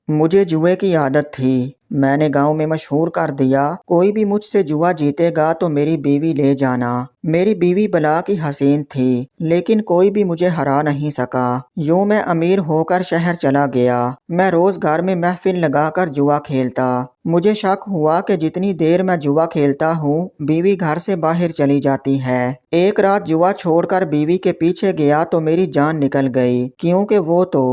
مجھے جوئے کی عادت تھی۔ میں نے گاؤں میں مشہور کر دیا، کوئی بھی مجھ سے جوا جیتے گا تو میری بیوی لے جانا۔ میری بیوی بلا کی حسین تھی، لیکن کوئی بھی مجھے ہرا نہیں سکا۔ یوں میں امیر ہو کر شہر چلا گیا۔ میں روز گھر میں محفل لگا کر جوا کھیلتا۔ مجھے شک ہوا کہ جتنی دیر میں جوا کھیلتا ہوں، بیوی گھر سے باہر چلی جاتی ہے۔ ایک رات جوا چھوڑ کر بیوی کے پیچھے گیا تو میری جان نکل گئی، کیونکہ وہ تو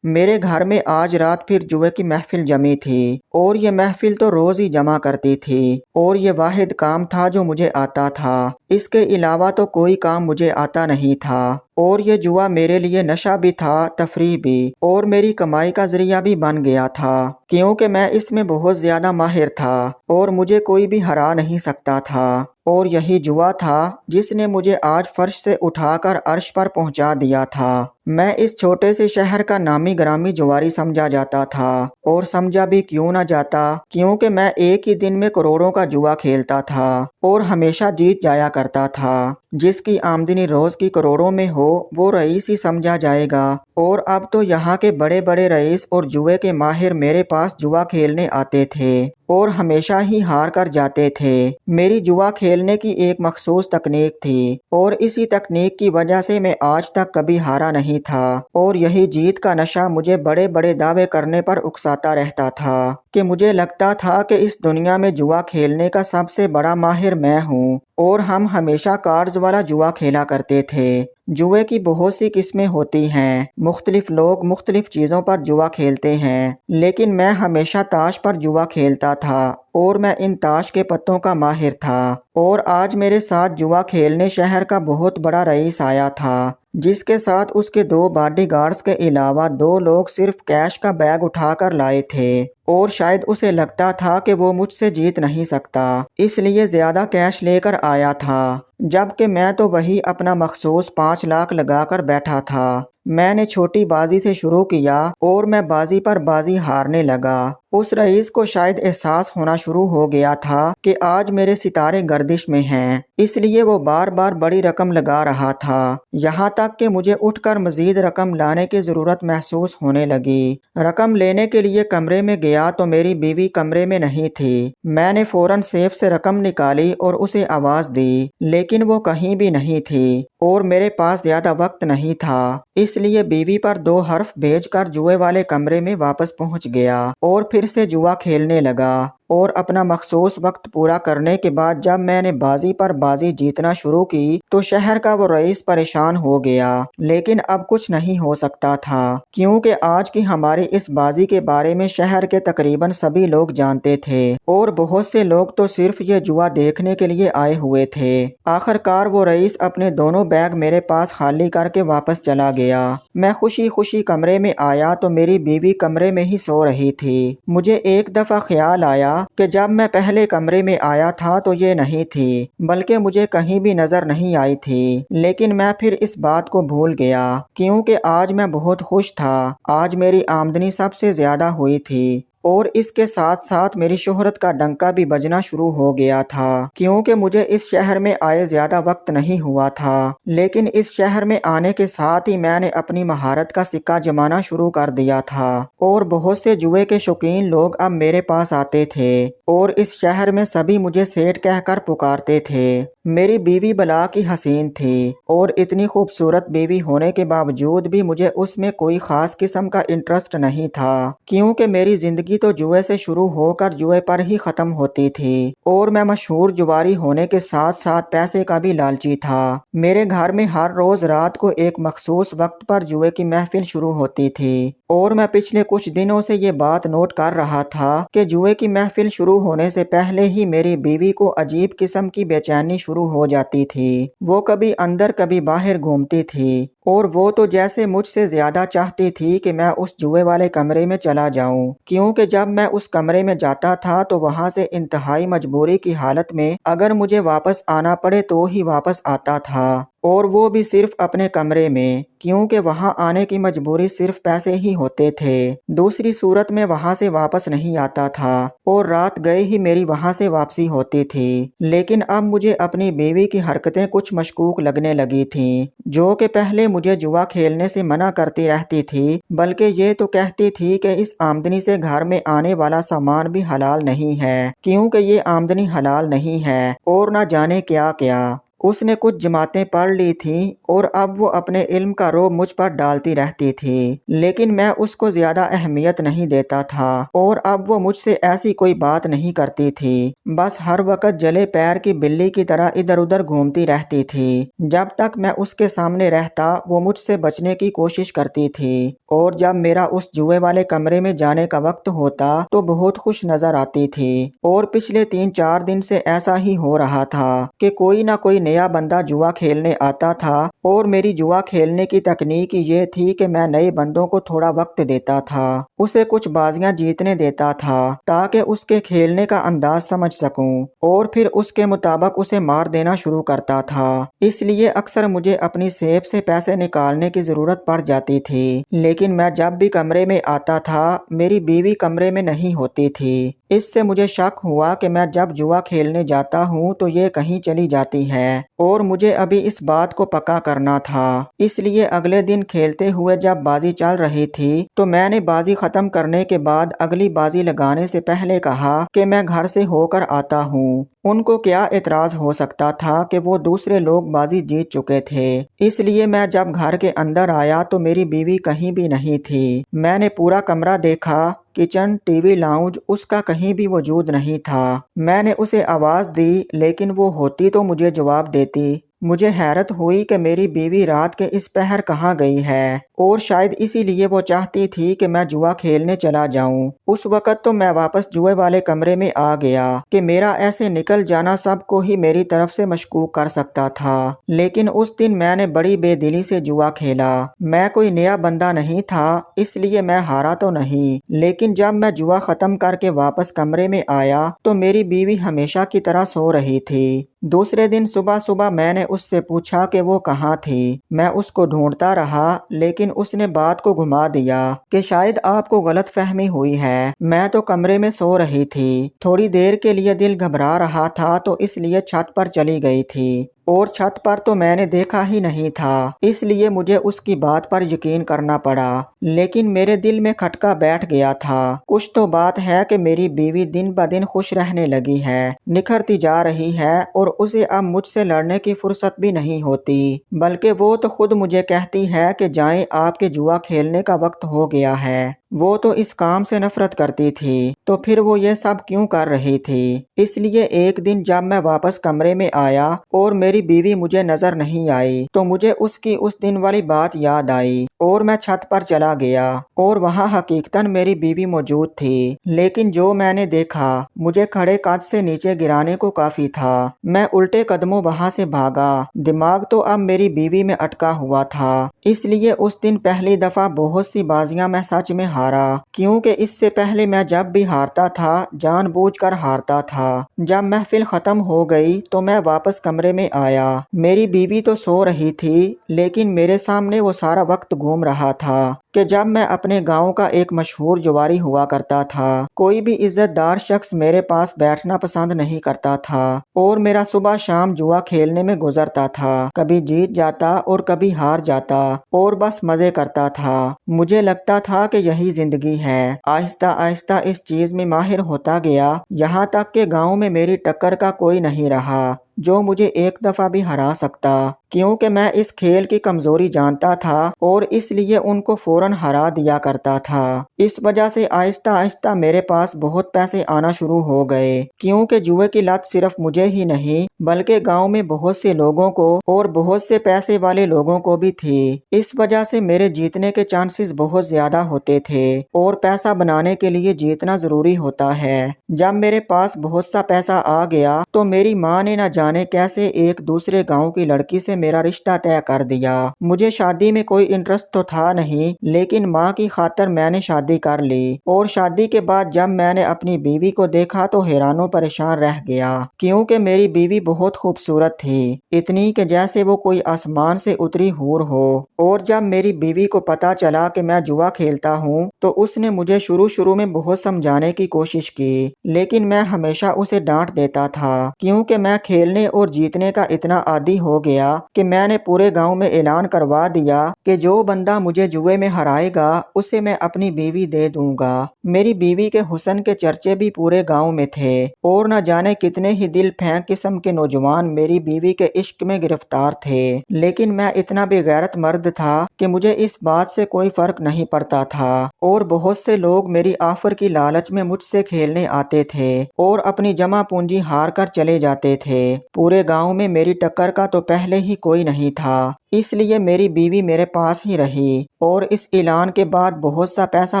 میرے گھر میں آج رات پھر جوئے کی محفل جمی تھی، اور یہ محفل تو روز ہی جمع کرتی تھی، اور یہ واحد کام تھا جو مجھے آتا تھا۔ اس کے علاوہ تو کوئی کام مجھے آتا نہیں تھا، اور یہ جوا میرے لیے نشہ بھی تھا، تفریح بھی، اور میری کمائی کا ذریعہ بھی بن گیا تھا، کیونکہ میں اس میں بہت زیادہ ماہر تھا اور مجھے کوئی بھی ہرا نہیں سکتا تھا۔ اور یہی جوا تھا جس نے مجھے آج فرش سے اٹھا کر عرش پر پہنچا دیا تھا۔ میں اس چھوٹے سے شہر کا نامی گرامی جواری سمجھا جاتا تھا، اور سمجھا بھی کیوں نہ جاتا، کیونکہ میں ایک ہی دن میں کروڑوں کا جوا کھیلتا تھا اور ہمیشہ جیت جایا کرتا تھا۔ جس کی آمدنی روز کی کروڑوں میں ہو وہ رئیس ہی سمجھا جائے گا، اور اب تو یہاں کے بڑے بڑے رئیس اور جوئے کے ماہر میرے پاس جوا کھیلنے آتے تھے اور ہمیشہ ہی ہار کر جاتے تھے۔ میری جوا کھیلنے کی ایک مخصوص تکنیک تھی، اور اسی تکنیک کی وجہ سے میں آج تک کبھی ہارا نہیں تھا، اور یہی جیت کا نشہ مجھے بڑے بڑے دعوے کرنے پر اکساتا رہتا تھا کہ مجھے لگتا تھا کہ اس دنیا میں جوا کھیلنے کا سب سے بڑا ماہر میں ہوں، اور ہم ہمیشہ کارڈز والا جوا کھیلا کرتے تھے۔ جوئے کی بہت سی قسمیں ہوتی ہیں، مختلف لوگ مختلف چیزوں پر جوا کھیلتے ہیں، لیکن میں ہمیشہ تاش پر جوا کھیلتا تھا، اور میں ان تاش کے پتوں کا ماہر تھا۔ اور آج میرے ساتھ جوا کھیلنے شہر کا بہت بڑا رئیس آیا تھا، جس کے ساتھ اس کے 2 باڈی گارڈز کے علاوہ 2 لوگ صرف کیش کا بیگ اٹھا کر لائے تھے، اور شاید اسے لگتا تھا کہ وہ مجھ سے جیت نہیں سکتا، اس لیے زیادہ کیش لے کر آیا تھا، جبکہ میں تو وہی اپنا مخصوص 5 لاکھ لگا کر بیٹھا تھا۔ میں نے چھوٹی بازی سے شروع کیا، اور میں بازی پر بازی ہارنے لگا۔ اس رئیس کو شاید احساس ہونا شروع ہو گیا تھا کہ آج میرے ستارے گردش میں ہیں، اس لیے وہ بار بار بڑی رقم لگا رہا تھا، یہاں تک کہ مجھے اٹھ کر مزید رقم لانے کی ضرورت محسوس ہونے لگی۔ رقم لینے کے لیے کمرے میں گیا تو میری بیوی کمرے میں نہیں تھی۔ میں نے فوراً سیف سے رقم نکالی اور اسے آواز دی، لیکن وہ کہیں بھی نہیں تھی، اور میرے پاس زیادہ وقت نہیں تھا، اس لیے بیوی پر 2 حرف بھیج کر جوئے والے کمرے میں واپس پہنچ گیا اور پھر سے جوا کھیلنے لگا۔ اور اپنا مخصوص وقت پورا کرنے کے بعد جب میں نے بازی پر بازی جیتنا شروع کی تو شہر کا وہ رئیس پریشان ہو گیا، لیکن اب کچھ نہیں ہو سکتا تھا، کیونکہ آج کی ہماری اس بازی کے بارے میں شہر کے تقریباً سبھی لوگ جانتے تھے، اور بہت سے لوگ تو صرف یہ جوا دیکھنے کے لیے آئے ہوئے تھے۔ آخر کار وہ رئیس اپنے دونوں بیگ میرے پاس خالی کر کے واپس چلا گیا۔ میں خوشی خوشی کمرے میں آیا تو میری بیوی کمرے میں ہی سو رہی تھی۔ مجھے ایک دفعہ خیال آیا کہ جب میں پہلے کمرے میں آیا تھا تو یہ نہیں تھی، بلکہ مجھے کہیں بھی نظر نہیں آئی تھی، لیکن میں پھر اس بات کو بھول گیا، کیونکہ آج میں بہت خوش تھا۔ آج میری آمدنی سب سے زیادہ ہوئی تھی، اور اس کے ساتھ ساتھ میری شہرت کا ڈنکا بھی بجنا شروع ہو گیا تھا، کیونکہ مجھے اس شہر میں آئے زیادہ وقت نہیں ہوا تھا، لیکن اس شہر میں آنے کے ساتھ ہی میں نے اپنی مہارت کا سکہ جمانا شروع کر دیا تھا، اور بہت سے جوئے کے شوقین لوگ اب میرے پاس آتے تھے، اور اس شہر میں سبھی مجھے سیٹھ کہہ کر پکارتے تھے۔ میری بیوی بلا کی حسین تھی، اور اتنی خوبصورت بیوی ہونے کے باوجود بھی مجھے اس میں کوئی خاص قسم کا انٹرسٹ نہیں تھا، کیونکہ میری زندگی تو جوئے سے شروع ہو کر جوئے پر ہی ختم ہوتی تھی، اور میں مشہور جواری ہونے کے ساتھ ساتھ پیسے کا بھی لالچی تھا۔ میرے گھر میں ہر روز رات کو ایک مخصوص وقت پر جوئے کی محفل شروع ہوتی تھی، اور میں پچھلے کچھ دنوں سے یہ بات نوٹ کر رہا تھا کہ جوئے کی محفل شروع ہونے سے پہلے ہی میری بیوی کو عجیب قسم کی بے چینی شروع ہو جاتی تھی۔ وہ کبھی اندر کبھی باہر گھومتی تھی، اور وہ تو جیسے مجھ سے زیادہ چاہتی تھی کہ میں اس جوئے والے کمرے میں چلا جاؤں، کیونکہ جب میں اس کمرے میں جاتا تھا تو وہاں سے انتہائی مجبوری کی حالت میں اگر مجھے واپس آنا پڑے تو ہی واپس آتا تھا، اور وہ بھی صرف اپنے کمرے میں، کیونکہ وہاں آنے کی مجبوری صرف پیسے ہی ہوتے تھے۔ دوسری صورت میں وہاں سے واپس نہیں آتا تھا اور رات گئے ہی میری وہاں سے واپسی ہوتی تھی۔ لیکن اب مجھے اپنی بیوی کی حرکتیں کچھ مشکوک لگنے لگی تھیں، جو کہ پہلے مجھے جوا کھیلنے سے منع کرتی رہتی تھی، بلکہ یہ تو کہتی تھی کہ اس آمدنی سے گھر میں آنے والا سامان بھی حلال نہیں ہے، کیونکہ یہ آمدنی حلال نہیں ہے، اور نہ جانے کیا کیا۔ اس نے کچھ جماعتیں پڑھ لی تھیں اور اب وہ اپنے علم کا رعب مجھ پر ڈالتی رہتی تھی، لیکن میں اس کو زیادہ اہمیت نہیں دیتا تھا، اور اب وہ مجھ سے ایسی کوئی بات نہیں کرتی تھی، بس ہر وقت جلے پیر کی بلی کی طرح ادھر ادھر گھومتی رہتی تھی۔ جب تک میں اس کے سامنے رہتا وہ مجھ سے بچنے کی کوشش کرتی تھی، اور جب میرا اس جوئے والے کمرے میں جانے کا وقت ہوتا تو بہت خوش نظر آتی تھی۔ اور پچھلے 3-4 دن سے ایسا ہی ہو رہا تھا کہ کوئی نہ کوئی نیا بندہ جوا کھیلنے آتا تھا، اور میری جوا کھیلنے کی تکنیک یہ تھی کہ میں نئے بندوں کو تھوڑا وقت دیتا تھا، اسے کچھ بازیاں جیتنے دیتا تھا تاکہ اس کے کھیلنے کا انداز سمجھ سکوں، اور پھر اس کے مطابق اسے مار دینا شروع کرتا تھا۔ اس لیے اکثر مجھے اپنی جیب سے پیسے نکالنے کی ضرورت پڑ جاتی تھی، لیکن میں جب بھی کمرے میں آتا تھا میری بیوی کمرے میں نہیں ہوتی تھی۔ اس سے مجھے شک ہوا کہ میں جب جوا کھیلنے جاتا ہوں تو یہ کہیں چلی جاتی ہے، اور مجھے ابھی اس بات کو پکا کرنا تھا۔ اس لیے اگلے دن کھیلتے ہوئے جب بازی چل رہی تھی تو میں نے بازی ختم کرنے کے بعد اگلی بازی لگانے سے پہلے کہا کہ میں گھر سے ہو کر آتا ہوں۔ ان کو کیا اعتراض ہو سکتا تھا کہ وہ دوسرے لوگ بازی جیت چکے تھے۔ اس لیے میں جب گھر کے اندر آیا تو میری بیوی کہیں بھی نہیں تھی۔ میں نے پورا کمرہ دیکھا، کچن، ٹی وی، لاؤنج، اس کا کہیں بھی وجود نہیں تھا۔ میں نے اسے آواز دی لیکن وہ ہوتی تو مجھے جواب دیتی۔ مجھے حیرت ہوئی کہ میری بیوی رات کے اس پہر کہاں گئی ہے، اور شاید اسی لیے وہ چاہتی تھی کہ میں جوا کھیلنے چلا جاؤں۔ اس وقت تو میں واپس جوئے والے کمرے میں آ گیا کہ میرا ایسے نکل جانا سب کو ہی میری طرف سے مشکوک کر سکتا تھا، لیکن اس دن میں نے بڑی بے دلی سے جوا کھیلا۔ میں کوئی نیا بندہ نہیں تھا، اس لیے میں ہارا تو نہیں، لیکن جب میں جوا ختم کر کے واپس کمرے میں آیا تو میری بیوی ہمیشہ کی طرح سو رہی تھی۔ دوسرے دن صبح صبح میں نے اس سے پوچھا کہ وہ کہاں تھی۔ میں اس کو ڈھونڈتا رہا، لیکن اس نے بات کو گھما دیا کہ شاید آپ کو غلط فہمی ہوئی ہے، میں تو کمرے میں سو رہی تھی، تھوڑی دیر کے لیے دل گھبرا رہا تھا تو اس لیے چھت پر چلی گئی تھی، اور چھت پر تو میں نے دیکھا ہی نہیں تھا، اس لیے مجھے اس کی بات پر یقین کرنا پڑا۔ لیکن میرے دل میں کھٹکا بیٹھ گیا تھا، کچھ تو بات ہے کہ میری بیوی دن بدن خوش رہنے لگی ہے، نکھرتی جا رہی ہے، اور اسے اب مجھ سے لڑنے کی فرصت بھی نہیں ہوتی، بلکہ وہ تو خود مجھے کہتی ہے کہ جائیں، آپ کے جوا کھیلنے کا وقت ہو گیا ہے۔ وہ تو اس کام سے نفرت کرتی تھی، تو پھر وہ یہ سب کیوں کر رہی تھی؟ اس لیے ایک دن جب میں واپس کمرے میں آیا اور میری بیوی مجھے نظر نہیں آئی تو مجھے اس کی اس دن والی بات یاد آئی، اور میں چھت پر چلا گیا، اور وہاں حقیقتاً میری بیوی موجود تھی، لیکن جو میں نے دیکھا مجھے کھڑے قد سے نیچے گرانے کو کافی تھا۔ میں الٹے قدموں وہاں سے بھاگا، دماغ تو اب میری بیوی میں اٹکا ہوا تھا، اس لیے اس دن پہلی دفعہ بہت سی بازیاں میں سچ میں ہارا، کیونکہ اس سے پہلے میں جب بھی ہارتا تھا جان بوجھ کر ہارتا تھا۔ جب محفل ختم ہو گئی تو میں واپس کمرے میں آیا، میری بیوی تو سو رہی تھی، لیکن میرے سامنے وہ سارا وقت گھوم رہا تھا کہ جب میں اپنے گاؤں کا ایک مشہور جواری ہوا کرتا تھا، کوئی بھی عزت دار شخص میرے پاس بیٹھنا پسند نہیں کرتا تھا، اور میرا صبح شام جوا کھیلنے میں گزرتا تھا، کبھی جیت جاتا اور کبھی ہار جاتا، اور بس مزے کرتا تھا۔ مجھے لگتا تھا کہ یہی زندگی ہے۔ آہستہ آہستہ اس چیز میں ماہر ہوتا گیا، یہاں تک کہ گاؤں میں میری ٹکر کا کوئی نہیں رہا جو مجھے ایک دفعہ بھی ہرا سکتا، کیونکہ میں اس کھیل کی کمزوری جانتا تھا اور اس لیے ان کو فوراً ہرا دیا کرتا تھا۔ اس وجہ سے آہستہ آہستہ میرے پاس بہت پیسے آنا شروع ہو گئے، کیونکہ جوئے کی لت صرف مجھے ہی نہیں بلکہ گاؤں میں بہت سے لوگوں کو اور بہت سے پیسے والے لوگوں کو بھی تھی۔ اس وجہ سے میرے جیتنے کے چانسز بہت زیادہ ہوتے تھے، اور پیسہ بنانے کے لیے جیتنا ضروری ہوتا ہے۔ جب میرے پاس بہت سا پیسہ آ گیا تو میری ماں نے نہ جانے جانے کیسے ایک دوسرے گاؤں کی لڑکی سے میرا رشتہ طے کر دیا۔ مجھے شادی میں کوئی انٹرسٹ تو تھا نہیں، لیکن ماں کی خاطر میں نے شادی کر لی، اور شادی کے بعد جب میں نے اپنی بیوی کو دیکھا تو حیران و پریشان رہ گیا، کیونکہ میری بیوی بہت خوبصورت تھی، اتنی کہ جیسے وہ کوئی آسمان سے اتری حور ہو۔ اور جب میری بیوی کو پتا چلا کہ میں جوا کھیلتا ہوں تو اس نے مجھے شروع میں بہت سمجھانے کی کوشش کی، لیکن میں ہمیشہ اسے ڈانٹ دیتا تھا، کیونکہ میں کھیلنے اور جیتنے کا اتنا عادی ہو گیا کہ میں نے پورے گاؤں میں اعلان کروا دیا کہ جو بندہ مجھے جوئے میں ہرائے گا اسے میں اپنی بیوی دے دوں گا۔ میری بیوی کے حسن کے چرچے بھی پورے گاؤں میں تھے، اور نہ جانے کتنے ہی دل پھینک قسم کے نوجوان میری بیوی کے عشق میں گرفتار تھے، لیکن میں اتنا بے غیرت مرد تھا کہ مجھے اس بات سے کوئی فرق نہیں پڑتا تھا، اور بہت سے لوگ میری آفر کی لالچ میں مجھ سے کھیلنے آتے تھے اور اپنی جمع پونجی ہار کر چلے جاتے تھے۔ پورے گاؤں میں میری ٹکر کا تو پہلے ہی کوئی نہیں تھا، اس لیے میری بیوی میرے پاس ہی رہی، اور اس اعلان کے بعد بہت سا پیسہ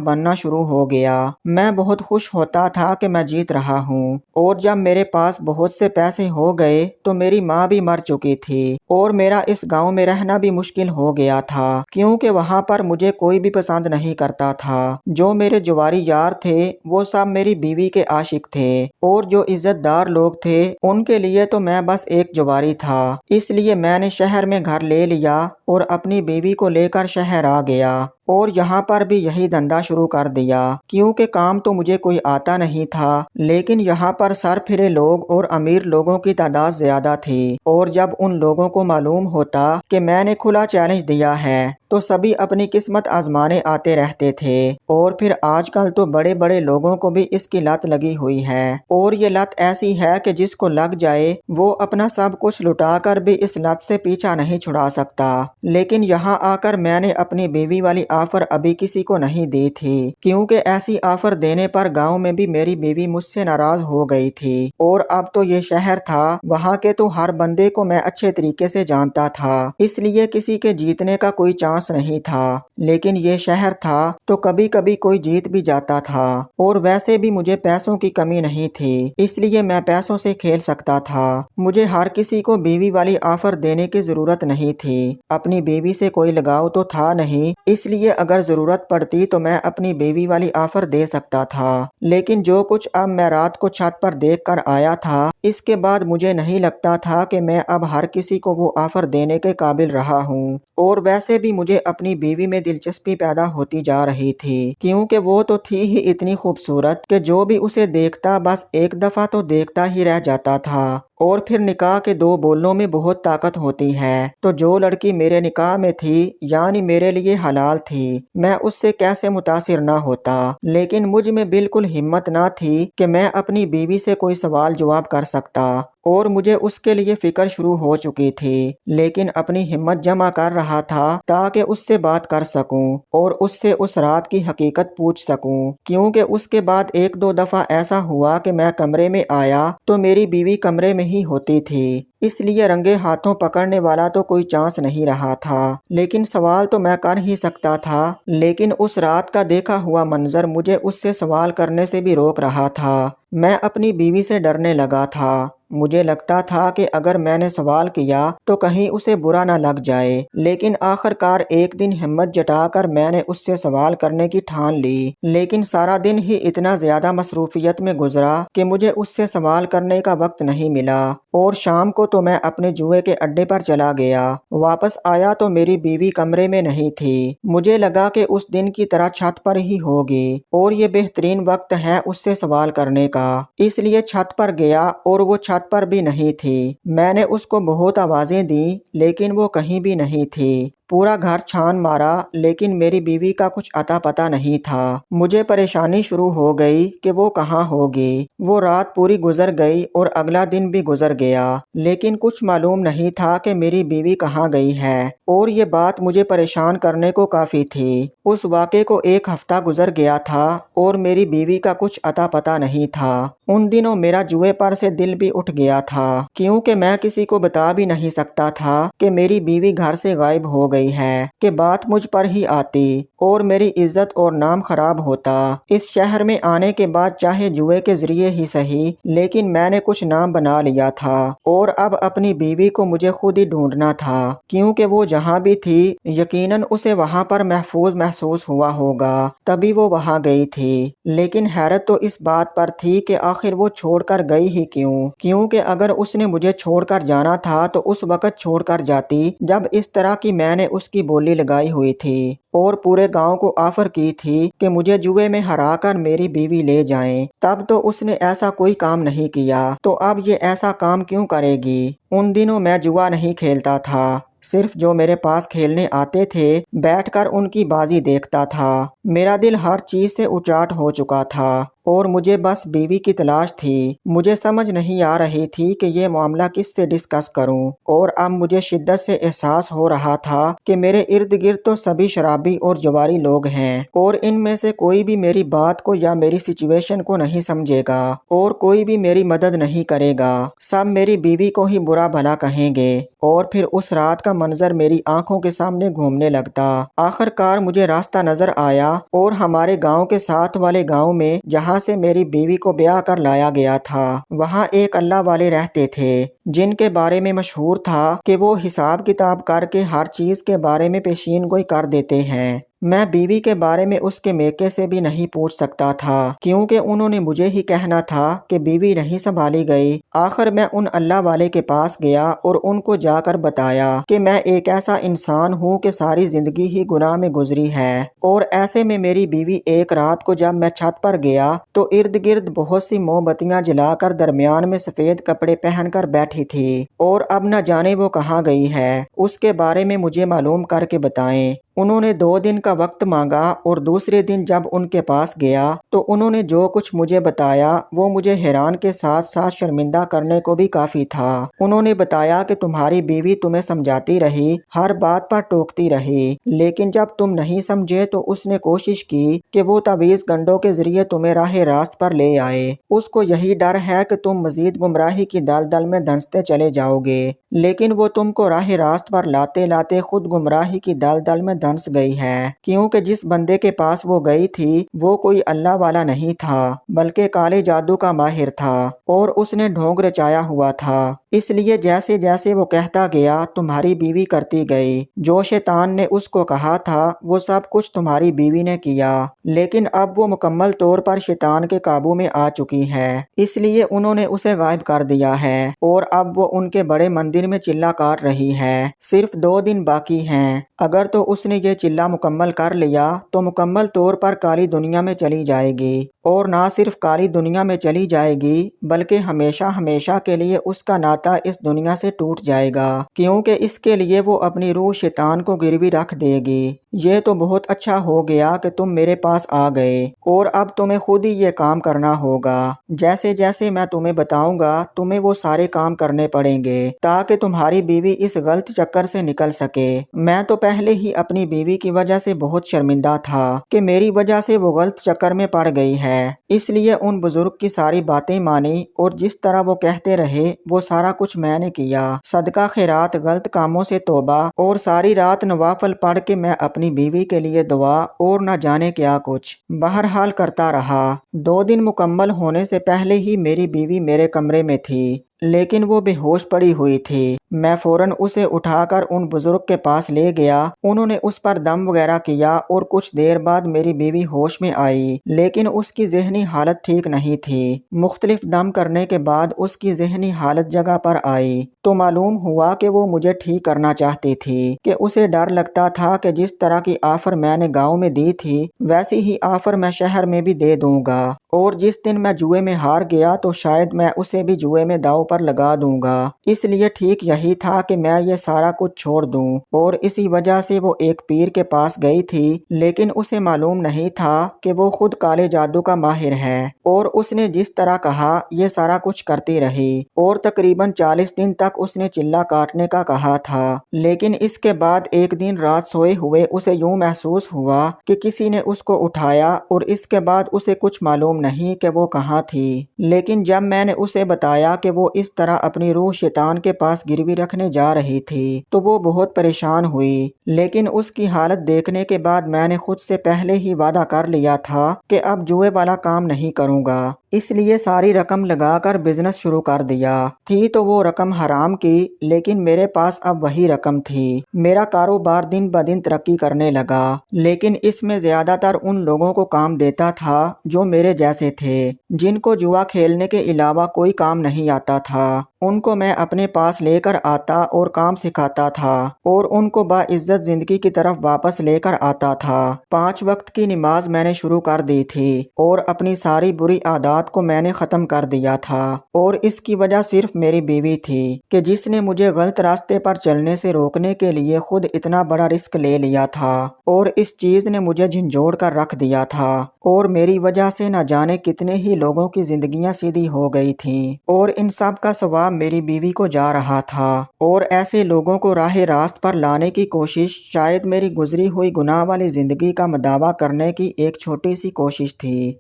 بننا شروع ہو گیا۔ میں بہت خوش ہوتا تھا کہ میں جیت رہا ہوں، اور جب میرے پاس بہت سے پیسے ہو گئے تو میری ماں بھی مر چکی تھی، اور میرا اس گاؤں میں رہنا بھی مشکل ہو گیا تھا، کیونکہ وہاں پر مجھے کوئی بھی پسند نہیں کرتا تھا۔ جو میرے جواری یار تھے وہ سب میری بیوی کے عاشق تھے، اور جو عزت دار لوگ تھے ان کے لیے تو میں بس ایک جواری تھا۔ اس لیے میں نے شہر میں گھر لے لیا اور اپنی بیوی کو لے کر شہر آ گیا، اور یہاں پر بھی یہی دھندا شروع کر دیا، کیونکہ کام تو مجھے کوئی آتا نہیں تھا، لیکن یہاں پر سر پھرے لوگ اور امیر لوگوں کی تعداد زیادہ تھی، اور جب ان لوگوں کو معلوم ہوتا کہ میں نے کھلا چیلنج دیا ہے تو سبھی اپنی قسمت آزمانے آتے رہتے تھے۔ اور پھر آج کل تو بڑے بڑے لوگوں کو بھی اس کی لت لگی ہوئی ہے، اور یہ لت ایسی ہے کہ جس کو لگ جائے وہ اپنا سب کچھ لٹا کر بھی اس لت سے پیچھا نہیں چھڑا سکتا۔ لیکن یہاں آ کر میں نے اپنی بیوی والی آفر ابھی کسی کو نہیں دی تھی، کیونکہ ایسی آفر دینے پر گاؤں میں بھی میری بیوی مجھ سے ناراض ہو گئی تھی، اور اب تو یہ شہر تھا، وہاں کے تو ہر بندے کو میں اچھے طریقے سے جانتا تھا، اس لیے کسی کے جیتنے کا کوئی چانس نہیں تھا۔ لیکن یہ شہر تھا تو کبھی کبھی کوئی جیت بھی جاتا تھا، اور ویسے بھی مجھے پیسوں کی کمی نہیں تھی، اس لیے میں پیسوں سے کھیل سکتا تھا۔ مجھے ہر کسی کو بیوی والی آفر دینے کی ضرورت نہیں تھی، اپنی بیوی سے کوئی لگاؤ تو تھا نہیں، اس لیے اگر ضرورت پڑتی تو میں اپنی بیوی والی آفر دے سکتا تھا۔ لیکن جو کچھ اب میں رات کو چھت پر دیکھ کر آیا تھا، اس کے بعد مجھے نہیں لگتا تھا کہ میں اب ہر کسی کو وہ آفر دینے کے قابل رہا ہوں، اور ویسے بھی مجھے اپنی بیوی میں دلچسپی پیدا ہوتی جا رہی تھی، کیونکہ وہ تو تھی ہی اتنی خوبصورت کہ جو بھی اسے دیکھتا بس ایک دفعہ تو دیکھتا ہی رہ جاتا تھا۔ اور پھر نکاح کے دو بولوں میں بہت طاقت ہوتی ہے، تو جو لڑکی میرے نکاح میں تھی یعنی میرے لیے حلال تھی، میں اس سے کیسے متاثر نہ ہوتا، لیکن مجھ میں بالکل ہمت نہ تھی کہ میں اپنی بیوی سے کوئی سوال جواب کر سکتا، اور مجھے اس کے لیے فکر شروع ہو چکی تھی، لیکن اپنی ہمت جمع کر رہا تھا تاکہ اس سے بات کر سکوں اور اس سے اس رات کی حقیقت پوچھ سکوں، کیونکہ اس کے بعد ایک دو دفعہ ایسا ہوا کہ میں کمرے میں آیا تو میری بیوی کمرے میں ہی ہوتی تھی، اس لیے رنگے ہاتھوں پکڑنے والا تو کوئی چانس نہیں رہا تھا، لیکن سوال تو میں کر ہی سکتا تھا۔ لیکن اس رات کا دیکھا ہوا منظر مجھے اس سے سوال کرنے سے بھی روک رہا تھا۔ میں اپنی بیوی سے ڈرنے لگا تھا، مجھے لگتا تھا کہ اگر میں نے سوال کیا تو کہیں اسے برا نہ لگ جائے، لیکن آخر کار ایک دن ہمت جٹا کر میں نے اس سے سوال کرنے کی ٹھان لی، لیکن سارا دن ہی اتنا زیادہ مصروفیت میں گزرا کہ مجھے اس سے سوال کرنے کا وقت نہیں ملا، اور شام کو تو میں اپنے جوئے کے اڈے پر چلا گیا۔ واپس آیا تو میری بیوی کمرے میں نہیں تھی، مجھے لگا کہ اس دن کی طرح چھت پر ہی ہوگی اور یہ بہترین وقت ہے اس سے سوال کرنے کا، اس لیے چھت پر گیا اور وہ چھت پر بھی نہیں تھی۔ میں نے اس کو بہت آوازیں دیں لیکن وہ کہیں بھی نہیں تھی، پورا گھر چھان مارا لیکن میری بیوی کا کچھ اتا پتہ نہیں تھا۔ مجھے پریشانی شروع ہو گئی کہ وہ کہاں ہوگی۔ وہ رات پوری گزر گئی اور اگلا دن بھی گزر گیا، لیکن کچھ معلوم نہیں تھا کہ میری بیوی کہاں گئی ہے، اور یہ بات مجھے پریشان کرنے کو کافی تھی۔ اس واقعے کو ایک ہفتہ گزر گیا تھا اور میری بیوی کا کچھ اتا پتہ نہیں تھا۔ ان دنوں میرا جوئے پر سے دل بھی اٹھ گیا تھا، کیونکہ میں کسی کو بتا بھی نہیں سکتا تھا کہ میری بیوی گھر سے غائب ہو گئی ہے کہ بات مجھ پر ہی آتی اور میری عزت اور نام خراب ہوتا۔ اس شہر میں آنے کے بعد چاہے جوئے کے ذریعے ہی صحیح، لیکن میں نے کچھ نام بنا لیا تھا اور اب اپنی بیوی کو مجھے خود ہی ڈھونڈنا تھا، کیونکہ وہ جہاں بھی تھی یقیناً اسے وہاں پر محفوظ محسوس ہوا ہوگا، تبھی وہ وہاں گئی تھی۔ لیکن حیرت تو اس بات پر تھی کہ آخر وہ چھوڑ کر گئی ہی کیوں؟ کیونکہ اگر اس نے مجھے چھوڑ کر جانا تھا تو اس وقت چھوڑ کر جاتی جب اس طرح کی میں نے اس کی بولی لگائی ہوئی تھی اور پورے گاؤں کو آفر کی تھی کہ مجھے جوئے میں ہرا کر میری بیوی لے جائیں۔ تب تو اس نے ایسا کوئی کام نہیں کیا، تو اب یہ ایسا کام کیوں کرے گی؟ ان دنوں میں جوا نہیں کھیلتا تھا، صرف جو میرے پاس کھیلنے آتے تھے بیٹھ کر ان کی بازی دیکھتا تھا۔ میرا دل ہر چیز سے اچاٹ ہو چکا تھا اور مجھے بس بیوی کی تلاش تھی۔ مجھے سمجھ نہیں آ رہی تھی کہ یہ معاملہ کس سے ڈسکس کروں، اور اب مجھے شدت سے احساس ہو رہا تھا کہ میرے ارد گرد تو سبھی شرابی اور جواری لوگ ہیں اور ان میں سے کوئی بھی میری بات کو یا میری سچویشن کو نہیں سمجھے گا اور کوئی بھی میری مدد نہیں کرے گا۔ سب میری بیوی کو ہی برا بھلا کہیں گے اور پھر اس رات کا منظر میری آنکھوں کے سامنے گھومنے لگتا۔ آخر کار مجھے راستہ نظر آیا اور ہمارے گاؤں کے ساتھ والے گاؤں میں جہاں سے میری بیوی کو بیاہ کر لایا گیا تھا، وہاں ایک اللہ والے رہتے تھے جن کے بارے میں مشہور تھا کہ وہ حساب کتاب کر کے ہر چیز کے بارے میں پیشین گوئی کر دیتے ہیں۔ میں بیوی کے بارے میں اس کے میکے سے بھی نہیں پوچھ سکتا تھا، کیونکہ انہوں نے مجھے ہی کہنا تھا کہ بیوی نہیں سنبھالی گئی۔ آخر میں ان اللہ والے کے پاس گیا اور ان کو جا کر بتایا کہ میں ایک ایسا انسان ہوں کہ ساری زندگی ہی گناہ میں گزری ہے، اور ایسے میں میری بیوی ایک رات کو جب میں چھت پر گیا تو ارد گرد بہت سی موم بتیاں جلا کر درمیان میں سفید کپڑے پہن کر بیٹھی تھی، اور اب نہ جانے وہ کہاں گئی ہے، اس کے بارے میں مجھے معلوم کر کے بتائیں۔ انہوں نے 2 دن کا وقت مانگا اور دوسرے دن جب ان کے پاس گیا تو انہوں نے جو کچھ مجھے بتایا وہ مجھے حیران کے ساتھ ساتھ شرمندہ کرنے کو بھی کافی تھا۔ انہوں نے بتایا کہ تمہاری بیوی تمہیں سمجھاتی رہی، ہر بات پر ٹوکتی رہی، لیکن جب تم نہیں سمجھے تو اس نے کوشش کی کہ وہ تعویذ گنڈوں کے ذریعے تمہیں راہ راست پر لے آئے۔ اس کو یہی ڈر ہے کہ تم مزید گمراہی کی دلدل میں دھنستے چلے جاؤ گے، لیکن وہ تم کو راہ راست پر لاتے لاتے خود گمراہی کی دلدل میں دھنس گئی ہے، کیونکہ جس بندے کے پاس وہ گئی تھی وہ کوئی اللہ والا نہیں تھا بلکہ کالے جادو کا ماہر تھا اور اس نے ڈھونگ رچایا ہوا تھا۔ اس لیے جیسے جیسے وہ کہتا گیا تمہاری بیوی کرتی گئی، جو شیطان نے اس کو کہا تھا وہ سب کچھ تمہاری بیوی نے کیا، لیکن اب وہ مکمل طور پر شیطان کے قابو میں آ چکی ہے، اس لیے انہوں نے اسے غائب کر دیا ہے اور اب وہ ان کے بڑے مندر میں چلہ کاٹ رہی ہے۔ صرف 2 دن باقی ہیں، اگر تو اس نے یہ چلہ مکمل کر لیا تو مکمل طور پر کالی دنیا میں چلی جائے گی، اور نہ صرف کالی دنیا میں چلی جائے گی بلکہ ہمیشہ ہمیشہ کے لیے اس کا ناطہ اس دنیا سے ٹوٹ جائے گا، کیونکہ اس کے لیے وہ اپنی روح شیطان کو گروی رکھ دے گی۔ یہ تو بہت اچھا ہو گیا کہ تم میرے پاس آ گئے، اور اب تمہیں خود ہی یہ کام کرنا ہوگا۔ جیسے جیسے میں تمہیں بتاؤں گا تمہیں وہ سارے کام کرنے پڑیں گے تاکہ تمہاری بیوی اس غلط چکر سے نکل سکے۔ میں تو پہلے ہی اپنی بیوی کی وجہ سے بہت شرمندہ تھا کہ میری وجہ سے وہ غلط چکر میں پڑ گئی ہے، اس لیے ان بزرگ کی ساری باتیں مانی اور جس طرح وہ کہتے رہے وہ سارا کچھ میں نے کیا۔ صدقہ خیرات، غلط کاموں سے توبہ، اور ساری رات نوافل پڑھ کے میں اپنی بیوی کے لیے دعا اور نہ جانے کیا کچھ بہرحال کرتا رہا۔ 2 دن مکمل ہونے سے پہلے ہی میری بیوی میرے کمرے میں تھی، لیکن وہ بے ہوش پڑی ہوئی تھی۔ میں فوراً اسے اٹھا کر ان بزرگ کے پاس لے گیا، انہوں نے اس پر دم وغیرہ کیا اور کچھ دیر بعد میری بیوی ہوش میں آئی، لیکن اس کی ذہنی حالت ٹھیک نہیں تھی۔ مختلف دم کرنے کے بعد اس کی ذہنی حالت جگہ پر آئی تو معلوم ہوا کہ وہ مجھے ٹھیک کرنا چاہتی تھی، کہ اسے ڈر لگتا تھا کہ جس طرح کی آفر میں نے گاؤں میں دی تھی ویسی ہی آفر میں شہر میں بھی دے دوں گا، اور جس دن میں جوئے میں ہار گیا تو شاید میں اسے بھی جوئے میں داؤ پر لگا دوں گا۔ اس لیے ٹھیک یہی تھا کہ میں یہ سارا کچھ چھوڑ دوں، اور اسی وجہ سے وہ ایک پیر کے پاس گئی تھی، لیکن اسے معلوم نہیں تھا کہ وہ خود کالے جادو کا ماہر ہے، اور اس نے جس طرح کہا یہ سارا کچھ کرتی رہی، اور تقریباً 40 دن تک اس نے چلہ کاٹنے کا کہا تھا، لیکن اس کے بعد ایک دن رات سوئے ہوئے اسے یوں محسوس ہوا کہ کسی نے اس کو اٹھایا، اور اس کے بعد اسے کچھ معلوم نہیں کہ وہ کہاں تھی، لیکن جب میں نے اسے بتایا کہ وہ اس طرح اپنی روح شیطان کے پاس گروی رکھنے جا رہی تھی تو وہ بہت پریشان ہوئی، لیکن اس کی حالت دیکھنے کے بعد میں نے خود سے پہلے ہی وعدہ کر لیا تھا کہ اب جوئے والا کام نہیں کروں گا، اس لیے ساری رقم لگا کر بزنس شروع کر دیا۔ تھی تو وہ رقم حرام کی، لیکن میرے پاس اب وہی رقم تھی۔ میرا کاروبار دن بدن ترقی کرنے لگا، لیکن اس میں زیادہ تر ان لوگوں کو کام دیتا تھا جو میرے جیسے تھے، جن کو جوا کھیلنے کے علاوہ کوئی کام نہیں آتا تھا۔ ان کو میں اپنے پاس لے کر آتا اور کام سکھاتا تھا اور ان کو باعزت زندگی کی طرف واپس لے کر آتا تھا۔ 5 وقت کی نماز میں نے شروع کر دی تھی اور اپنی ساری بری عادات کو میں نے ختم کر دیا تھا، اور اس کی وجہ صرف میری بیوی تھی کہ جس نے مجھے غلط راستے پر چلنے سے روکنے کے لیے خود اتنا بڑا رسک لے لیا تھا، اور اس چیز نے مجھے جھنجھوڑ کر رکھ دیا تھا، اور میری وجہ سے نہ جانے کتنے ہی لوگوں کی زندگیاں سیدھی ہو گئی تھیں، اور ان سب کا ثواب میری بیوی کو جا رہا تھا۔ اور ایسے لوگوں کو راہ راست پر لانے کی کوشش شاید میری گزری ہوئی گناہ والی زندگی کا مداوع کرنے کی ایک چھوٹی سی کوشش تھی۔